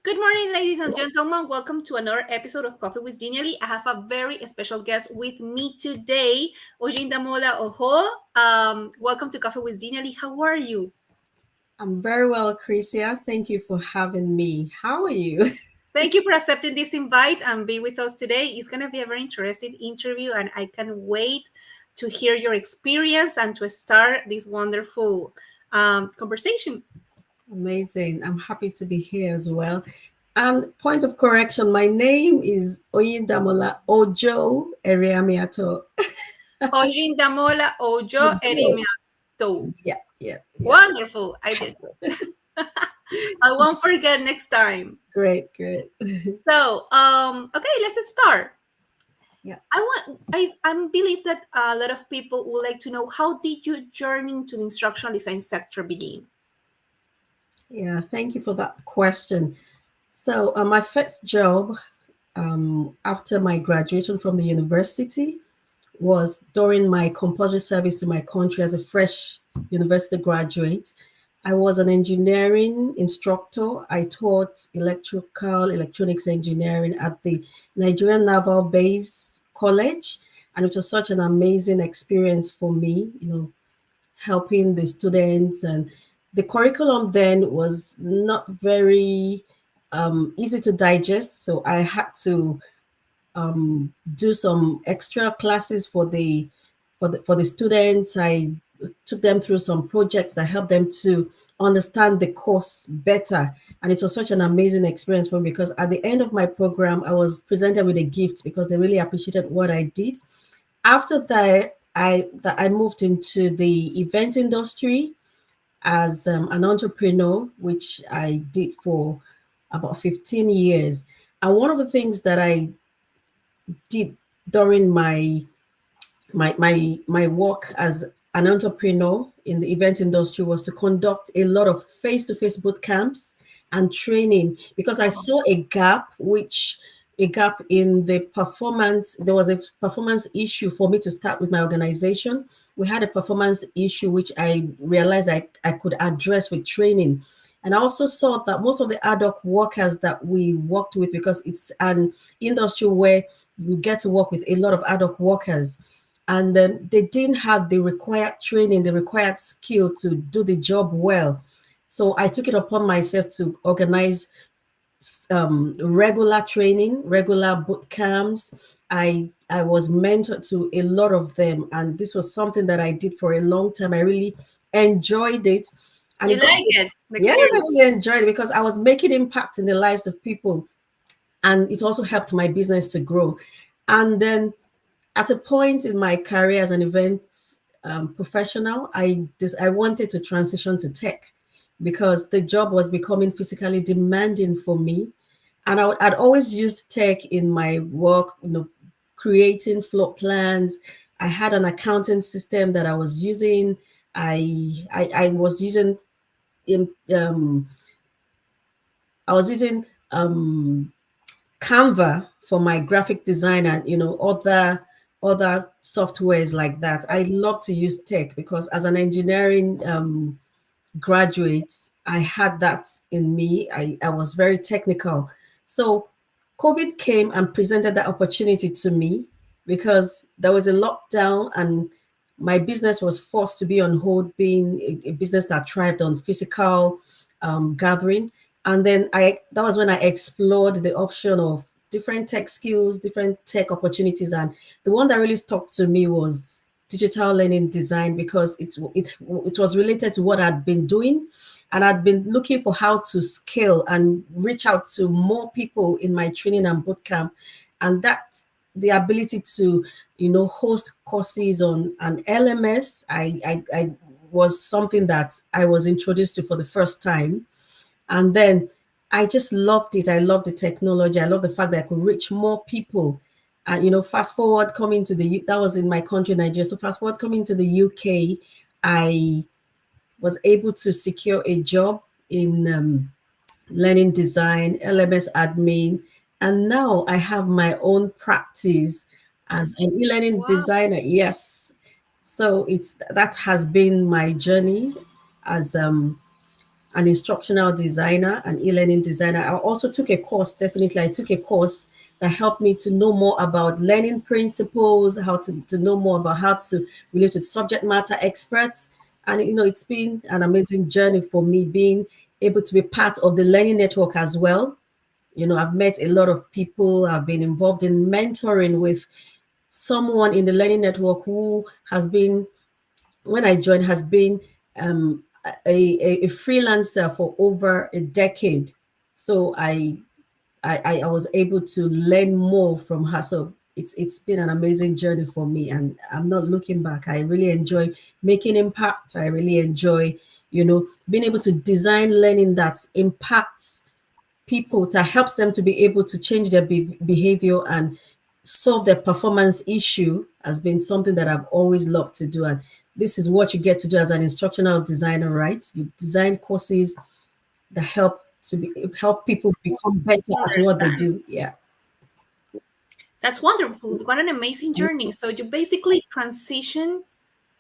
Good morning, ladies and gentlemen. Welcome to another episode of Coffee with Genially. I have a very special guest with me today, Oyindamola Ojo. Welcome to Coffee with Genially. How are you? I'm very well, Chrisia. Thank you for having me. How are you? Thank you for accepting this invite and be with us today. It's going to be a very interesting interview, and I can't wait to hear your experience and to start this wonderful conversation. Amazing. I'm happy to be here as well. And point of correction, my name is Oyindamola Ojo Eriamiatoe. Oyindamola Ojo Ojo. Eriamiatoe. Yeah. Wonderful. I did good. I won't forget next time. Great. So, okay, let's start. Yeah. I believe that a lot of people would like to know, how did your journey to the instructional design sector begin? Yeah, thank you for that question. So, my first job after my graduation from the university was during my compulsory service to my country as a fresh university graduate. I was an engineering instructor. I taught electronics engineering at the Nigerian Naval Base College, and it was such an amazing experience for me, helping the students. And the curriculum then was not very easy to digest, so I had to do some extra classes for the students. I took them through some projects that helped them to understand the course better, and it was such an amazing experience for me because at the end of my program, I was presented with a gift because they really appreciated what I did. After that, I moved into the event industry as an entrepreneur, which I did for about 15 years. And one of the things that I did during my work as an entrepreneur in the event industry was to conduct a lot of face-to-face boot camps and training because I saw a gap in the performance. There was a performance issue for me to start with my organization. We had a performance issue which I realized I could address with training. And I also saw that most of the ad hoc workers that we worked with, because it's an industry where you get to work with a lot of ad hoc workers, and they didn't have the required training, the required skill to do the job well. So I took it upon myself to organize regular training, regular boot camps. I was mentored to a lot of them, and this was something that I did for a long time. I really enjoyed it, and You it got like it? The yeah, I experience. really enjoyed it because I was making impact in the lives of people, and it also helped my business to grow. And then at a point in my career as an event professional, I wanted to transition to tech because the job was becoming physically demanding for me, and I'd always used tech in my work, creating floor plans. I had an accounting system that I was using. I was using in I was using Canva for my graphic design and other softwares like that. I love to use tech because as an engineering graduate, I had that in me. I was very technical. So COVID came and presented that opportunity to me because there was a lockdown and my business was forced to be on hold, being a business that thrived on physical gathering. And then that was when I explored the option of different tech skills, different tech opportunities. And the one that really stuck to me was digital learning design because it was related to what I'd been doing, and I'd been looking for how to scale and reach out to more people in my training and bootcamp, and that the ability to host courses on an LMS I was something that I was introduced to for the first time. And then I just loved it. I love the technology. I love the fact that I could reach more people. And fast forward coming to that was in my country, Nigeria. So fast forward coming to the UK, I was able to secure a job in learning design, LMS admin, and now I have my own practice as an e-learning Wow. designer. Yes, so that has been my journey as an instructional designer, an e-learning designer. I also took a course, definitely. I took a course that helped me to know more about learning principles, how to know more about how to relate with subject matter experts. And, it's been an amazing journey for me being able to be part of the learning network as well. I've met a lot of people. I've been involved in mentoring with someone in the learning network who has been, when I joined, has been a freelancer for over a decade. So I was able to learn more from her. So it's been an amazing journey for me, and I'm not looking back. I really enjoy making impact. I really enjoy, being able to design learning that impacts people, that helps them to be able to change their behavior and solve their performance issue, has been something that I've always loved to do. And this is what you get to do as an instructional designer, right? You design courses that help people become better at what they Understand. do. Yeah. That's wonderful. What an amazing journey. So you basically transition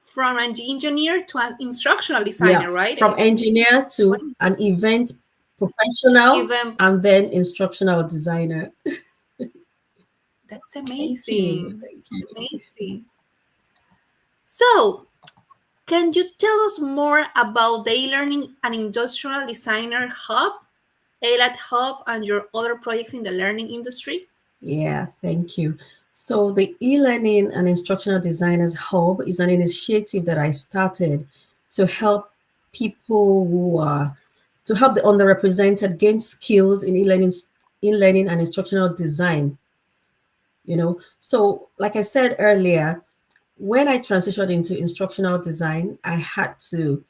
from an engineer to an instructional Yeah. designer, right? From engineer What to an event professional even and then instructional designer. that's Thank you. amazing. Thank you. Amazing. So can you tell us more about the e-learning and industrial designer hub, ELAT hub, and your other projects in the learning industry? Yeah, thank you. So the e-learning and instructional designers hub is an initiative that I started to help people to help the underrepresented gain skills in e-learning and instructional design. So like I said earlier, when I transitioned into instructional design, I had to,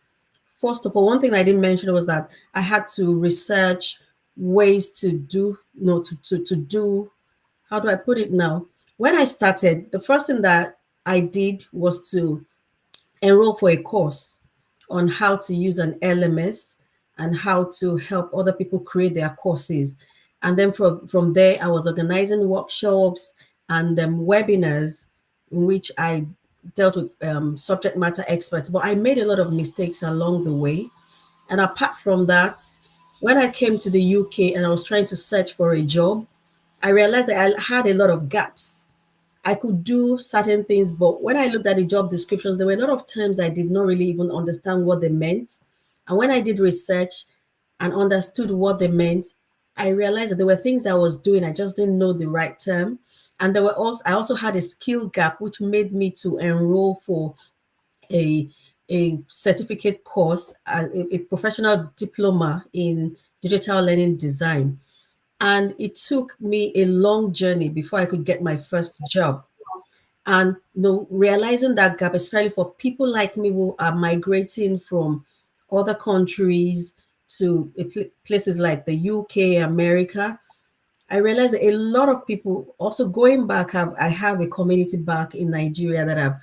first of all, one thing I didn't mention was that I had to research ways to do, to do, how do I put it now? When I started, the first thing that I did was to enroll for a course on how to use an LMS and how to help other people create their courses. And then from there, I was organizing workshops and webinars in which I dealt with subject matter experts. But I made a lot of mistakes along the way. And apart from that, when I came to the UK and I was trying to search for a job, I realized that I had a lot of gaps. I could do certain things, but when I looked at the job descriptions, there were a lot of terms I did not really even understand what they meant. And when I did research and understood what they meant, I realized that there were things that I was doing, I just didn't know the right term. And I also had a skill gap, which made me to enroll for a a certificate course, a professional diploma in digital learning design. And it took me a long journey before I could get my first job. And realizing that gap, especially for people like me who are migrating from other countries to places like the UK, America, I realized that a lot of people also going back I have a community back in Nigeria that I've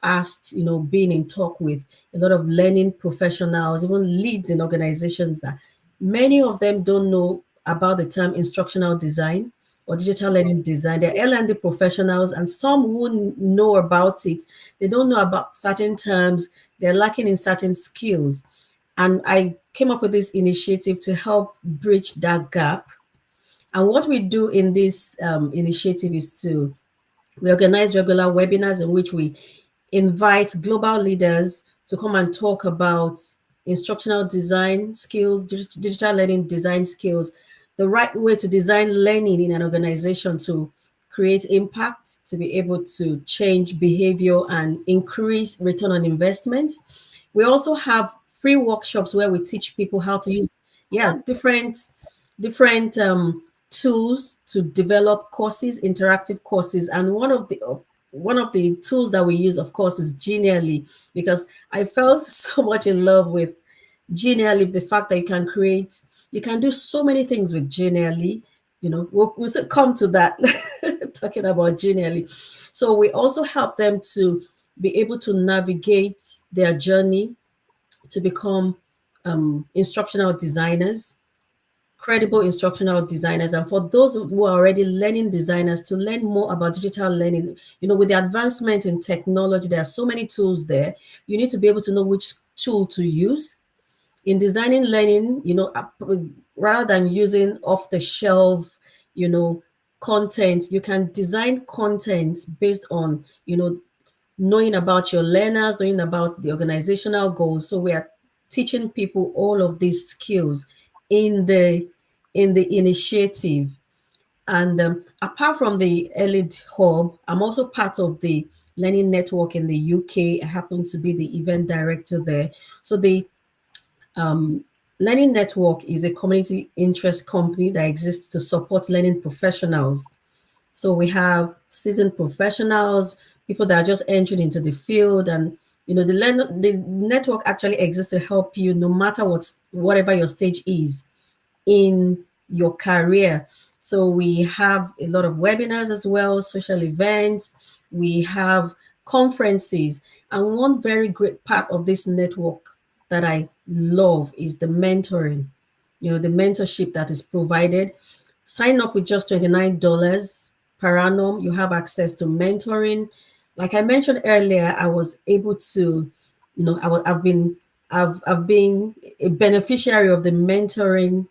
asked, being in talk with a lot of learning professionals, even leads in organizations, that many of them don't know about the term instructional design or digital learning design. They're L&D professionals, and some wouldn't know about it. They don't know about certain terms. They're lacking in certain skills. And I came up with this initiative to help bridge that gap. And what we do in this initiative is we organize regular webinars in which we invite global leaders to come and talk about instructional design skills, digital learning design skills, the right way to design learning in an organization to create impact, to be able to change behavior and increase return on investment. We also have free workshops where we teach people how to use, yeah, different tools to develop courses, interactive courses. And one of the tools that we use, of course, is Genially, because I fell so much in love with Genially, the fact that you can do so many things with Genially. We'll still come to that, talking about Genially. So we also help them to be able to navigate their journey to become instructional designers, credible instructional designers, and for those who are already learning designers, to learn more about digital learning. With the advancement in technology, there are so many tools there. You need to be able to know which tool to use. in designing learning, rather than using off the shelf, you know, content, you can design content based on, knowing about your learners, knowing about the organizational goals. So we are teaching people all of these skills in the initiative. And apart from the ELID Hub, I'm also part of the Learning Network in the UK. I happen to be the event director there. So the Learning Network is a community interest company that exists to support learning professionals. So we have seasoned professionals, people that are just entering into the field, and the network actually exists to help you no matter whatever your stage is in your career. So we have a lot of webinars as well, social events, we have conferences. And one very great part of this network that I love is the mentoring, the mentorship that is provided. Sign up with just $29 per annum. You have access to mentoring. Like I mentioned earlier, I was able to, I've been a beneficiary of the mentoring,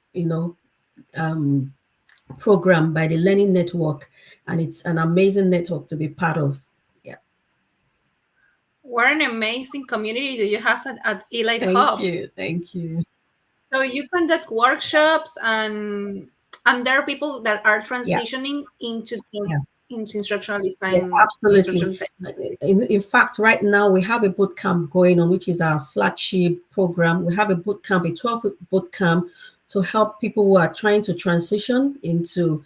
program by the Learning Network, and it's an amazing network to be part of. Yeah. What an amazing community do you have at Elite Thank Hub. you. Thank you. So you conduct workshops, and there are people that are Yeah. transitioning Yeah. into instructional Yeah, design, absolutely. instructional design. In fact, right now we have a boot camp going on, which is our flagship program. We have a boot camp, a 12-week boot camp to help people who are trying to transition into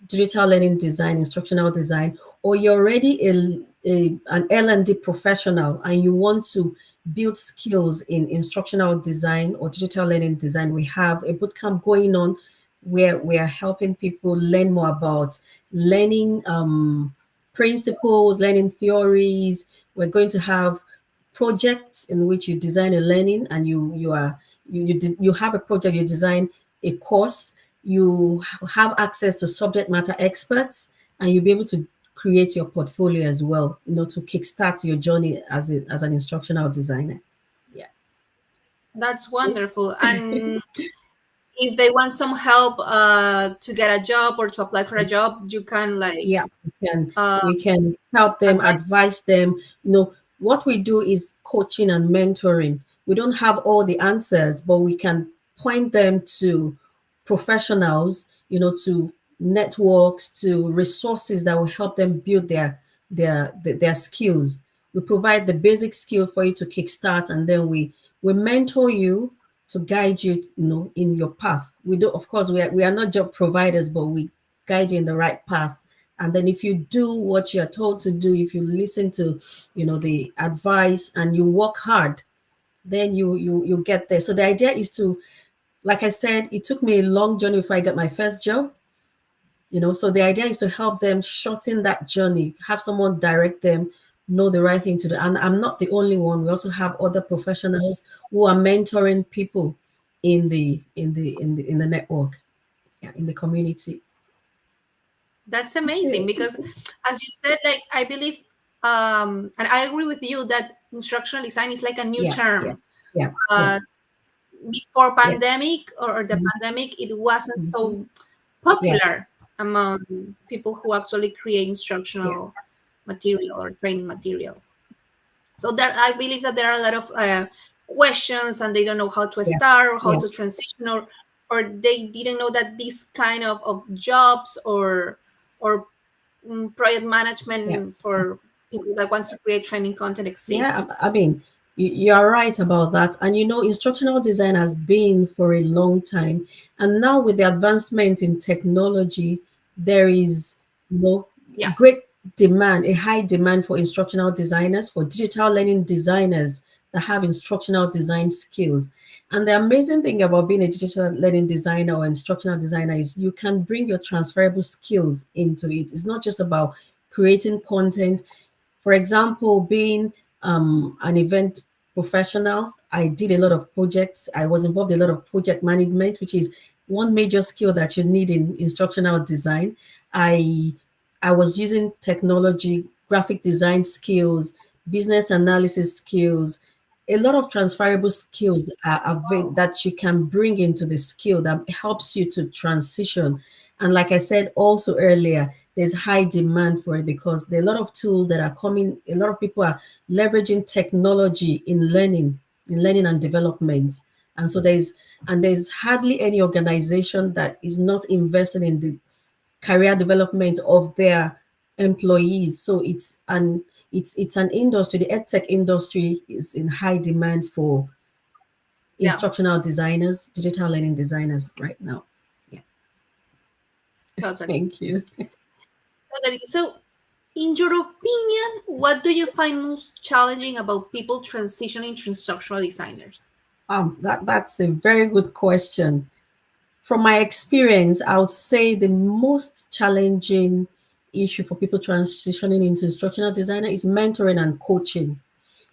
digital learning design, instructional design, or you're already an L&D professional and you want to build skills in instructional design or digital learning design. We have a bootcamp going on where we are helping people learn more about learning principles, learning theories. We're going to have projects in which you design a learning, and you have a project, you design a course, you have access to subject matter experts, and you'll be able to create your portfolio as well, to kickstart your journey as an instructional designer. Yeah. That's wonderful. And if they want some help to get a job or to apply for a job, you can Yeah, like we can uh, we can help them, advise. advise them. What we do is coaching and mentoring. We don't have all the answers, but we can point them to professionals, to networks, to resources that will help them build their skills. We provide the basic skill for you to kickstart, and then we mentor you to guide you, in your path. We do, of course, we are not job providers, but we guide you in the right path. And then if you do what you're told to do, if you listen to, the advice and you work hard, then you get there. So the idea is to, like I said, it took me a long journey before I got my first job. So the idea is to help them shorten that journey, have someone direct them, know the right thing to do. And I'm not the only one. We also have other professionals who are mentoring people in the network, yeah, in the community. That's amazing because, as you said, like I believe, and I agree with you that instructional design is like a new Yeah, yeah, term. yeah, yeah, Uh, Before yeah. pandemic or the pandemic, it wasn't Mhm. so Yeah, popular among people who actually create yeah, instructional material or training material. So there, I believe that there are a lot of questions, and they don't know how to yeah, start or how yeah, to transition, or they didn't know that this kind of jobs or project yeah. management for people that want to create training content Yeah, exist. I mean, you're right about that. And instructional design has been for a long time. And now with the advancement in technology, there is, you know, Yeah, great demand, a high demand for instructional designers, for digital learning designers that have instructional design skills. And the amazing thing about being a digital learning designer or instructional designer is you can bring your transferable skills into it. It's not just about creating content. For example, being an event professional, I did a lot of projects. I was involved in a lot of project management, which is one major skill that you need in instructional design. I I was using technology, graphic design skills, business analysis skills, a lot of transferable skills that you can bring into the skill that helps you to transition. And like I said also earlier, there's high demand for it because there are a lot of tools that are coming. A lot of people are leveraging technology in learning and development. And so there's hardly any organization that is not investing in the career development of their employees. So it's an industry. The edtech industry is in high demand for Yeah, instructional designers, digital learning designers right now. Yeah, totally. thank you. Totally. So, in your opinion, what do you find most challenging about people transitioning to instructional designers? That's a very good question. From my experience, I would say the most challenging issue for people transitioning into instructional designer is mentoring and coaching.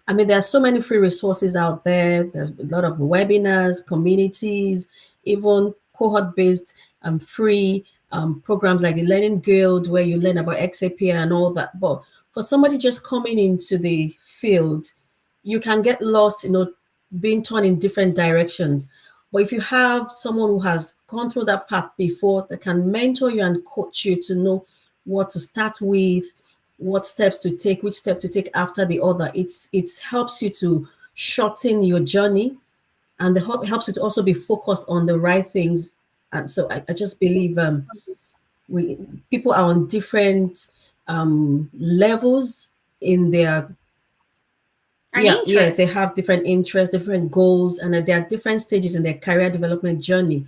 I mean, there are so many free resources out there. There's a lot of webinars, communities, even cohort-based free programs like the Learning Guild, where you learn about XAP and all that. But for somebody just coming into the field, you can get lost, being torn in different directions. But if you have someone who has gone through that path before that can mentor you and coach you to know what to start with, what steps to take, which step to take after the other, it helps you to shorten your journey, and the helps you to also be focused on the right things. And so I just believe we people are on different levels in their, An yeah, they interest. have different interests, different goals, and there are different stages in their career development journey,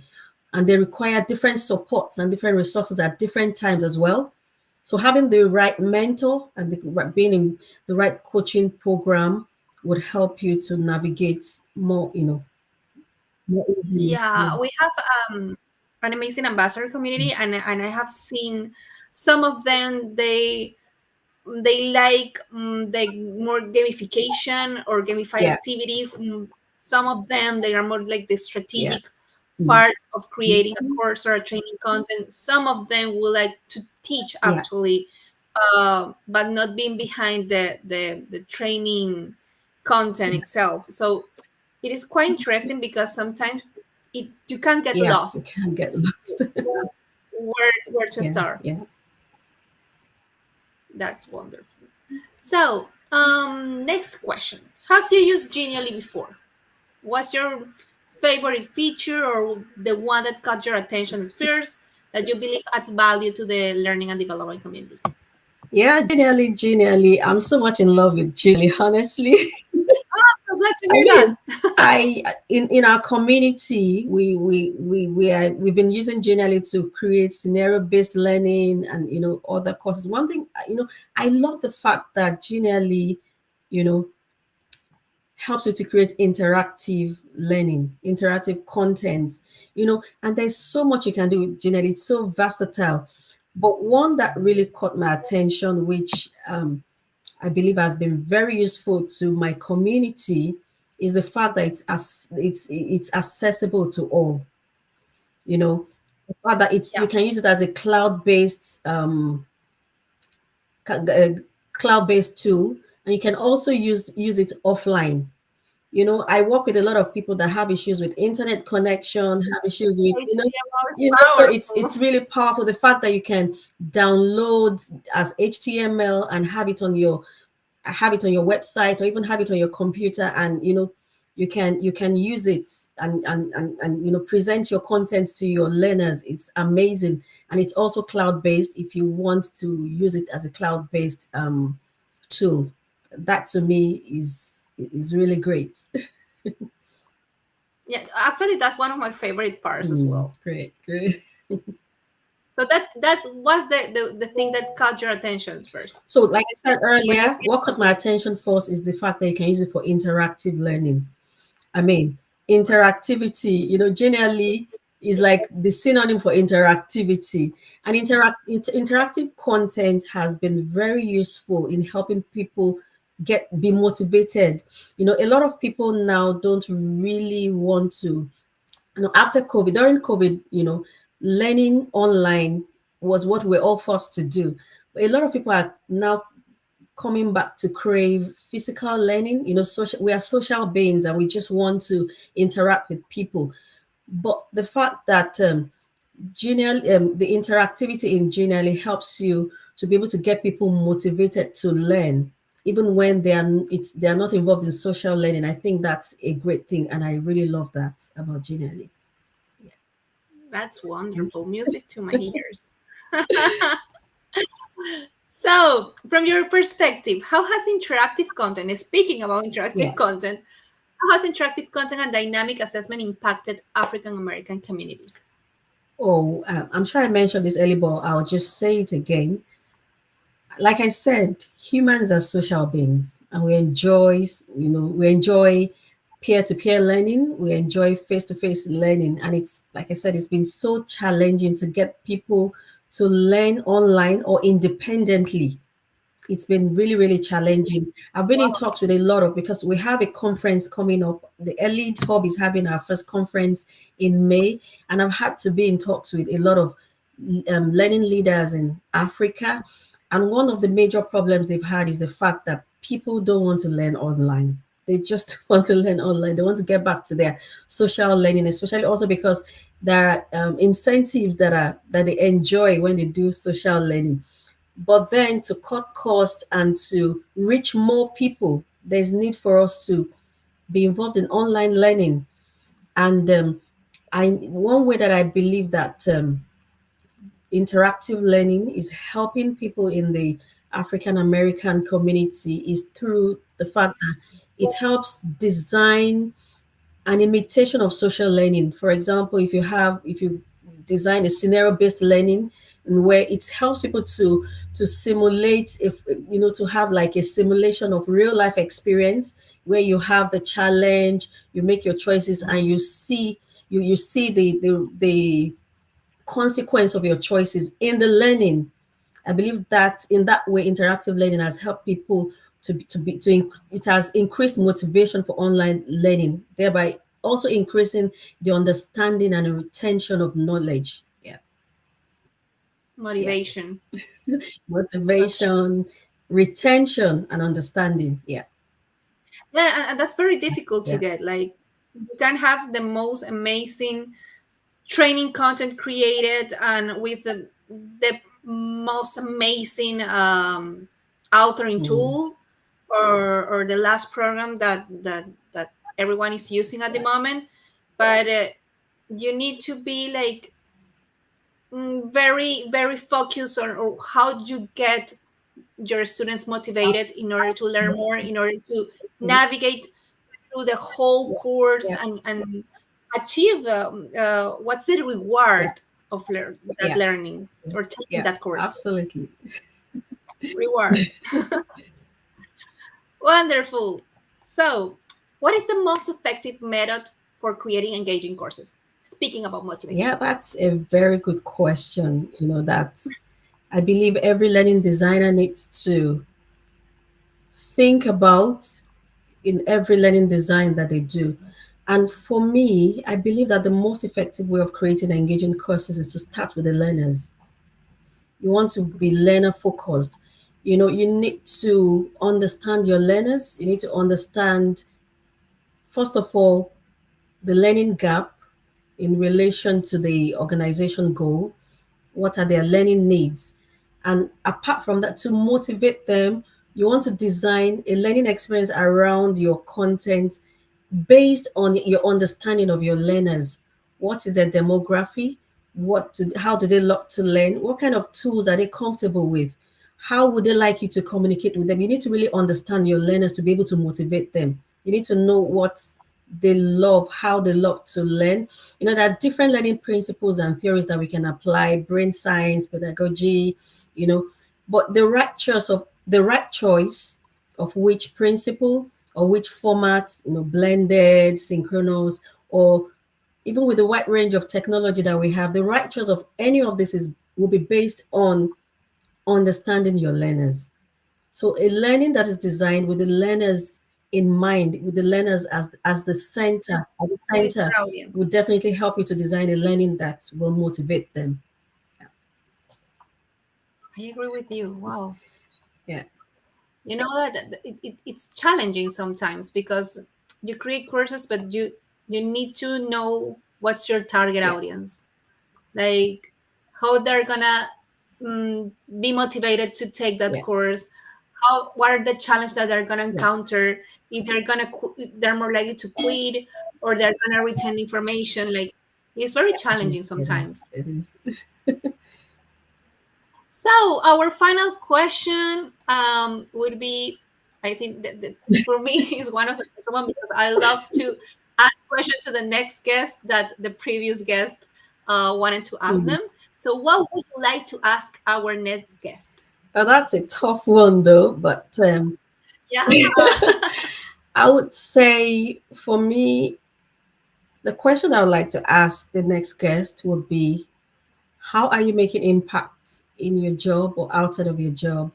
and they require different supports and different resources at different times as well. So having the right mentor and being in the right coaching program would help you to navigate more, more easily. Yeah, we have an amazing ambassador community, and I have seen some of them. They like the more gamification or gamified Yeah, activities. Some of them they are more like the yeah, strategic mm, part of creating a course or a training content. Some of them will like to teach yeah, actually, but not being behind the training content itself. So it is quite interesting because sometimes you can get yeah. You lost can get lost. where to Yeah, start. yeah. That's wonderful. So, next question. Have you used Genially before? What's your favorite feature or the one that caught your attention at first that you believe adds value to the learning and development community? Yeah, genially. I'm so much in love with Genially, honestly. Oh, so glad to I hear mean, that. I in our community, we've been using Genially to create scenario based learning and other courses. One thing, I love the fact that Genially, you know, helps you to create interactive learning, interactive content, and there's so much you can do with Genially. It's so versatile. But one that really caught my attention, which I believe has been very useful to my community, is the fact that it's accessible to all. The fact that you Yeah. can use it as a ca- uh, cloud-based tool, and you can also use it offline. I work with a lot of people that have issues with internet connection, have issues with, HTML is so it's powerful. really powerful. The fact that you can download as HTML and have it on your website or even have it on your computer, and you can use it and present your content to your learners. It's amazing. And it's also cloud based if you want to use it as a cloud based tool. That to me is really great. Yeah, actually, that's one of my favorite parts as well. Great, great. So that was the thing that caught your attention first So like I said when you earlier, hear what caught my something. attention first is the fact that you can use it for interactive learning. I mean, interactivity, generally is like the synonym for interactivity. And interactive content has been very useful in helping people be motivated. A lot of people now don't really want to, after COVID, during COVID, learning online was what we're all forced to do. But a lot of people are now coming back to crave physical learning. We are social beings and we just want to interact with people. But the fact that the interactivity in Genially helps you to be able to get people motivated to learn, even when they are not involved in social learning. I think that's a great thing, and I really love that about Genially. That's wonderful. Music to my ears. So, from your perspective, how has interactive content, speaking about Yeah. interactive content, how has interactive content and dynamic assessment impacted African American communities? Oh, I'm sure I mentioned this earlier, but I'll just say it again. Like I said, humans are social beings, and we enjoy peer-to-peer learning, we enjoy face-to-face learning, and it's like I said, it's been so challenging to get people to learn online or independently. It's been really, really challenging. I've been in talks with a lot of, because we have a conference coming up. The Elite Hub is having our first conference in May, and I've had to be in talks with a lot of learning leaders in Africa. And one of the major problems they've had is the fact that people don't want to learn online. They just want to learn online. They want to get back to their social learning, especially also because there are incentives that they enjoy when they do social learning. But then to cut costs and to reach more people, there's need for us to be involved in online learning. And I one way that I believe that interactive learning is helping people in the African American community is through the fact that it helps design an imitation of social learning. For example, if you design a scenario based learning, and where it helps people to simulate, if to have like a simulation of real life experience, where you have the challenge, you make your choices, and you see the consequence of your choices in the learning. I believe that in that way, interactive learning has helped people it has increased motivation for online learning, thereby also increasing the understanding and retention of knowledge. Yeah, yeah, Motivation. That's true. motivation, retention, and understanding. Yeah, Yeah, and that's very difficult to yeah, get. Like, you can have the most amazing training content created and with the most amazing authoring mm, tool, or the last program that everyone is using at the yeah, moment, but you need to be like very very focused on how you get your students motivated in order to learn more, in order to mhm, navigate through the whole course yeah, and achieve what's the yeah, reward of that yeah, learning or taking yeah, that course. absolutely. Reward. Wonderful. So, what is the most effective method for creating engaging courses? Speaking about Yeah, motivation. that's a very good question. I believe every learning designer needs to think about in every learning design that they do. And for me, I believe that the most effective way of creating engaging courses is to start with the learners. You want to be learner focused. You need to understand your learners. You need to understand, first of all, the learning gap in relation to the organization goal. What are their learning needs? And apart from that, to motivate them, you want to design a learning experience around your content based on your understanding of your learners. What is their demography? How do they love to learn? What kind of tools are they comfortable with? How would they like you to communicate with them? You need to really understand your learners to be able to motivate them. You need to know what they love, how they love to learn. There are different learning principles and theories that we can apply, brain science, pedagogy, you know, but the right choice of which principle or which format, blended, synchronous, or even with the wide range of technology that we have, the right choice of any of this is will be based on understanding your learners. So a learning that is designed with the learners in mind, with the learners as the center, at the Who's center, your audience? would definitely help you to design a learning that will motivate them. I agree with you. Wow. Yeah. You know that it's challenging sometimes because you create courses, but you need to know what's your target Yeah, audience, like how they're gonna be motivated to take that yeah, course, how what are the challenges that they're gonna yeah. encounter, if they're they're more likely to quit or they're gonna retain information. Like it's very It challenging is. It is. sometimes. It is. So our final question would be, I think that for me is one of the second one because I love to ask questions to the next guest that the previous guest wanted to ask Mhm. them. So what would you like to ask our next guest? Oh, that's a tough one, though. But Yeah. I would say for me, the question I would like to ask the next guest would be, how are you making impacts in your job or outside of your job?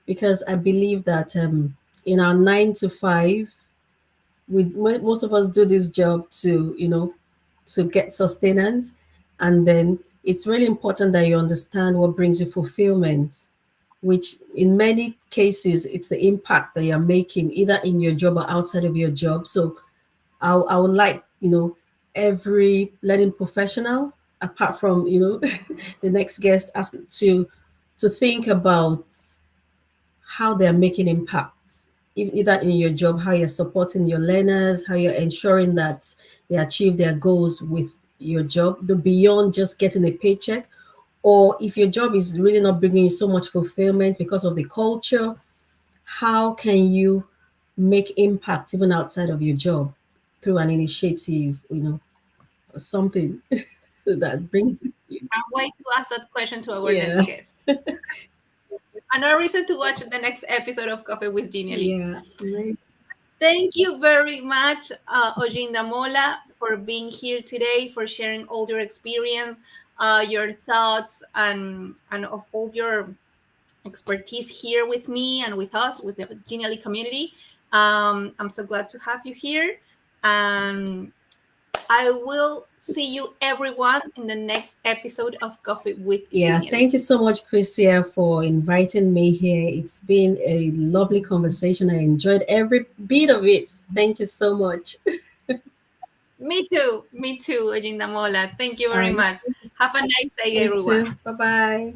Because I believe that in our 9 to 5, most of us do this job to, to get sustenance, and then it's really important that you understand what brings you fulfillment, which in many cases it's the impact that you're making either in your job or outside of your job. So I would like, every learning professional, apart from, the next guest, ask to think about how they're making impacts, either in your job, how you're supporting your learners, how you're ensuring that they achieve their goals with your job, the beyond just getting a paycheck. Or if your job is really not bringing you so much fulfillment because of the culture, how can you make impact even outside of your job through an initiative, or something that brings you. Can't wait to ask that question to our Yeah, next guest. Another reason to watch the next episode of Coffee with Genially. yeah, amazing. Thank you very much, Oyindamola, for being here today, for sharing all your experience, your thoughts, and of all your expertise here with me and with us, with the Genially community. I'm so glad to have you here. And I will see you, everyone, in the next episode of Coffee with Yeah, Genially. thank you so much, Chrisia, for inviting me here. It's been a lovely conversation. I enjoyed every bit of it. Thank you so much. Me too, Oyindamola. Thank you All very right, much. Have a nice day, you too. everyone. Bye bye.